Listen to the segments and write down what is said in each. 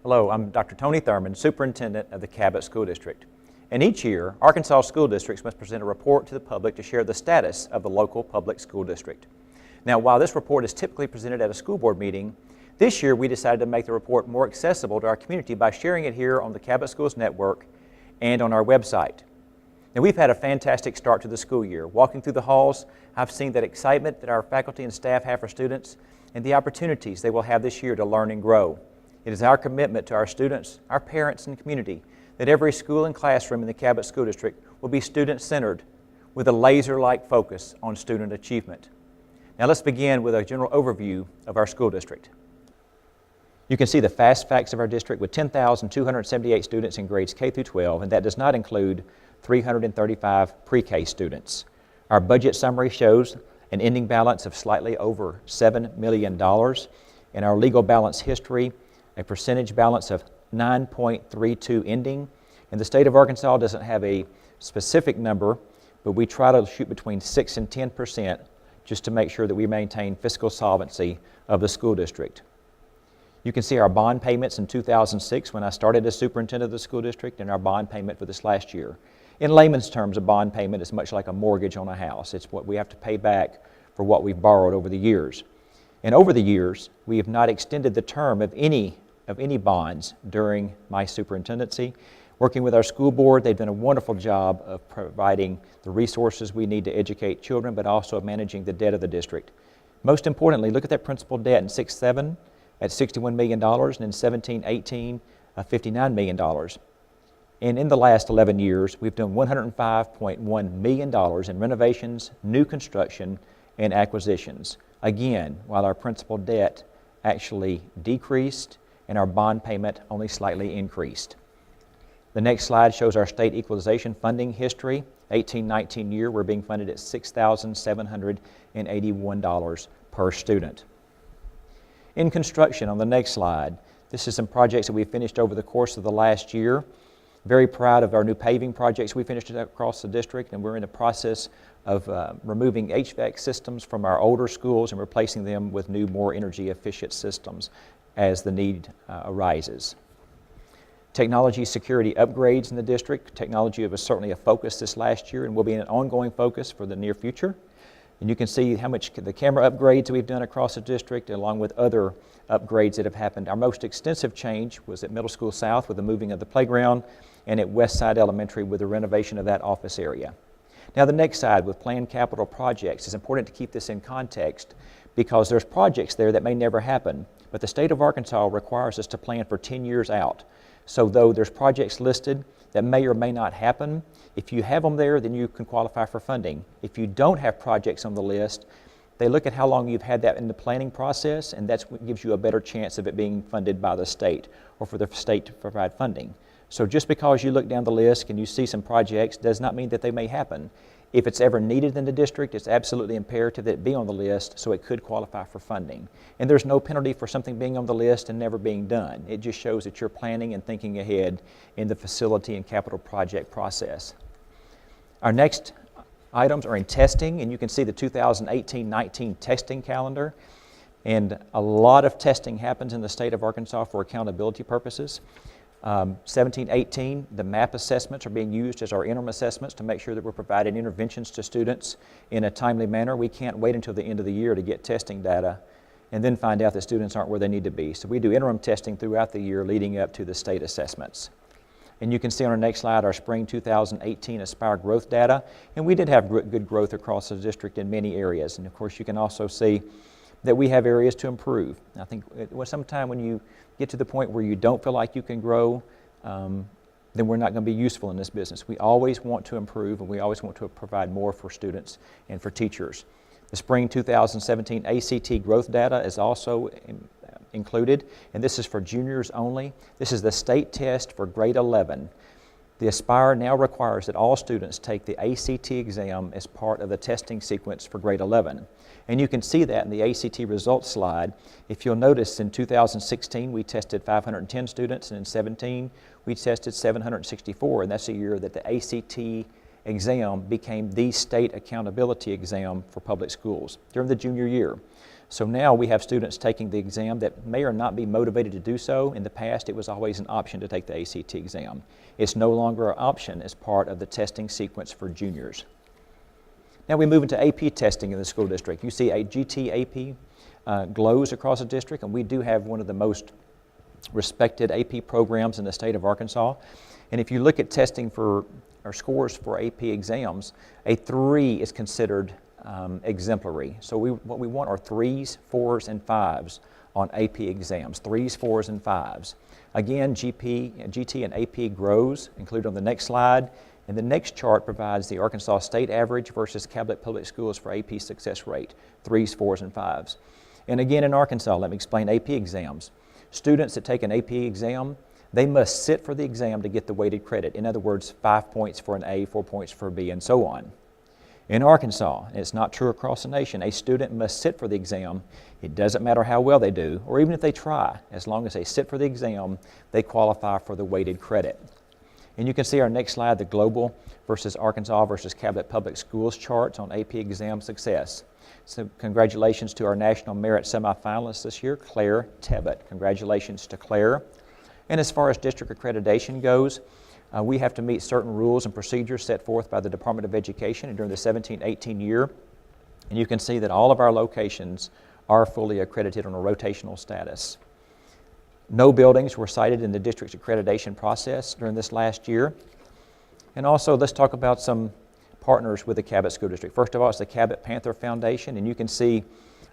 Hello, I'm Dr. Tony Thurman, Superintendent of the Cabot School District. And each year, Arkansas school districts must present a report to the public to share the status of the local public school district. Now, while this report is typically presented at a school board meeting, this year we decided to make the report more accessible to our community by sharing it here on the Cabot Schools Network and on our website. Now, we've had a fantastic start to the school year. Walking through the halls, I've seen that excitement that our faculty and staff have for students and the opportunities they will have this year to learn and grow. It is our commitment to our students, our parents, and community that every school and classroom in the Cabot School District will be student-centered with a laser-like focus on student achievement. Now let's begin with a general overview of our school district. You can see the fast facts of our district with 10,278 students in grades K through 12, and that does not include 335 pre-K students. Our budget summary shows an ending balance of slightly over $7 million, and our legal balance history a percentage balance of 9.32 ending. And the state of Arkansas doesn't have a specific number, but we try to shoot between 6 and 10% just to make sure that we maintain fiscal solvency of the school district. You can see our bond payments in 2006 when I started as superintendent of the school district and our bond payment for this last year. In layman's terms, a bond payment is much like a mortgage on a house. It's what we have to pay back for what we've borrowed over the years. And over the years, we have not extended the term of any bonds during my superintendency. Working with our school board, they've done a wonderful job of providing the resources we need to educate children, but also of managing the debt of the district. Most importantly, look at that principal debt in 6-7 at $61 million, and in 17-18, $59 million. And in the last 11 years, we've done $105.1 million in renovations, new construction, and acquisitions. Again, while our principal debt actually decreased and our bond payment only slightly increased. The next slide shows our state equalization funding history. 18-19 year, we're being funded at $6,781 per student. In construction, on the next slide, this is some projects that we finished over the course of the last year. Very proud of our new paving projects we finished across the district, and we're in the process of removing HVAC systems from our older schools and replacing them with new, more energy efficient systems as the need arises. Technology security upgrades in the district. Technology was certainly a focus this last year and will be an ongoing focus for the near future. And you can see how much the camera upgrades we've done across the district along with other upgrades that have happened. Our most extensive change was at Middle School South with the moving of the playground and at West Side Elementary with the renovation of that office area. Now the next side with planned capital projects, it's important to keep this in context because there's projects there that may never happen, but the state of Arkansas requires us to plan for 10 years out. So though there's projects listed that may or may not happen, if you have them there, then you can qualify for funding. If you don't have projects on the list, they look at how long you've had that in the planning process, and that's what gives you a better chance of it being funded by the state or for the state to provide funding. So just because you look down the list and you see some projects does not mean that they may happen. If it's ever needed in the district, it's absolutely imperative that it be on the list so it could qualify for funding. And there's no penalty for something being on the list and never being done. It just shows that you're planning and thinking ahead in the facility and capital project process. Our next items are in testing, and you can see the 2018-19 testing calendar. And a lot of testing happens in the state of Arkansas for accountability purposes. 17-18, the MAP assessments are being used as our interim assessments to make sure that we're providing interventions to students in a timely manner. We can't wait until the end of the year to get testing data and then find out that students aren't where they need to be. So we do interim testing throughout the year leading up to the state assessments. And you can see on our next slide our spring 2018 Aspire growth data. And we did have good growth across the district in many areas. And of course you can also see that we have areas to improve. I think sometime when you get to the point where you don't feel like you can grow, then we're not going to be useful in this business. We always want to improve and we always want to provide more for students and for teachers. The spring 2017 ACT growth data is also included, and this is for juniors only. This is the state test for grade 11. The Aspire now requires that all students take the ACT exam as part of the testing sequence for grade 11. And you can see that in the ACT results slide. If you'll notice, in 2016 we tested 510 students, and in 17 we tested 764, and that's the year that the ACT exam became the state accountability exam for public schools during the junior year. So now we have students taking the exam that may or not be motivated to do so. In the past, it was always an option to take the ACT exam. It's no longer an option as part of the testing sequence for juniors. Now we move into AP testing in the school district. You see a GT AP glows across the district, and we do have one of the most respected AP programs in the state of Arkansas. And if you look at testing for our scores for AP exams, a 3 is considered exemplary. So what we want are 3s, 4s, and 5s on AP exams. 3s, 4s, and 5s. Again, GT and AP grows, included on the next slide. And the next chart provides the Arkansas state average versus Cabot Public Schools for AP success rate, 3s, 4s, and 5s. And again, in Arkansas, let me explain AP exams. Students that take an AP exam, they must sit for the exam to get the weighted credit. In other words, 5 points for an A, 4 points for a B, and so on. In Arkansas, and it's not true across the nation, a student must sit for the exam. It doesn't matter how well they do, or even if they try. As long as they sit for the exam, they qualify for the weighted credit. And you can see our next slide, the global versus Arkansas versus Cabot Public Schools charts on AP exam success. So congratulations to our National Merit Semi-Finalist this year, Claire Cabot. Congratulations to Claire. And as far as district accreditation goes, we have to meet certain rules and procedures set forth by the Department of Education during the 17-18 year. And you can see that all of our locations are fully accredited on a rotational status. No buildings were cited in the district's accreditation process during this last year. And also, let's talk about some partners with the Cabot School District. First of all, it's the Cabot Panther Foundation, and you can see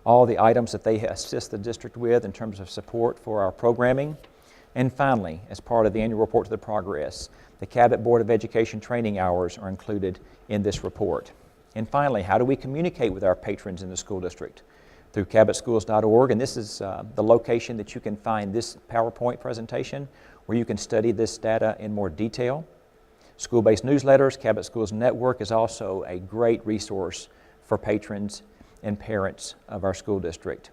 all the items that they assist the district with in terms of support for our programming. And finally, as part of the annual report to the progress, the Cabot Board of Education training hours are included in this report. And finally, how do we communicate with our patrons in the school district? Through cabotschools.org, and this is the location that you can find this PowerPoint presentation where you can study this data in more detail. School-based newsletters, Cabot Schools Network is also a great resource for patrons and parents of our school district.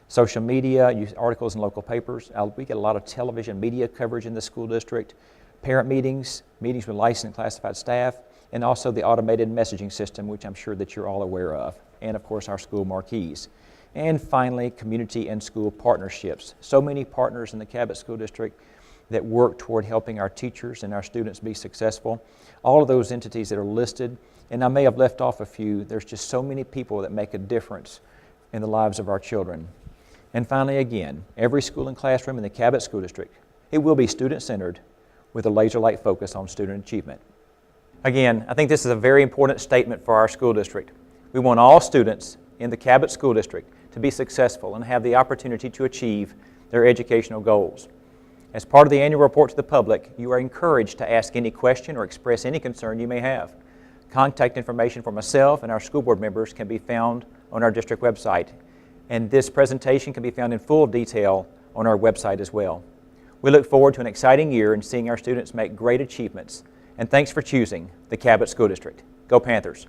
Social media, articles in local papers. We get a lot of television media coverage in the school district, parent meetings, meetings with licensed and classified staff, and also the automated messaging system, which I'm sure that you're all aware of, and of course our school marquees. And finally, community and school partnerships. So many partners in the Cabot School District that work toward helping our teachers and our students be successful. All of those entities that are listed, and I may have left off a few, there's just so many people that make a difference in the lives of our children. And finally, again, every school and classroom in the Cabot School District, it will be student-centered with a laser-like focus on student achievement. Again, I think this is a very important statement for our school district. We want all students in the Cabot School District to be successful and have the opportunity to achieve their educational goals. As part of the annual report to the public, you are encouraged to ask any question or express any concern you may have. Contact information for myself and our school board members can be found on our district website. And this presentation can be found in full detail on our website as well. We look forward to an exciting year and seeing our students make great achievements. And thanks for choosing the Cabot School District. Go Panthers!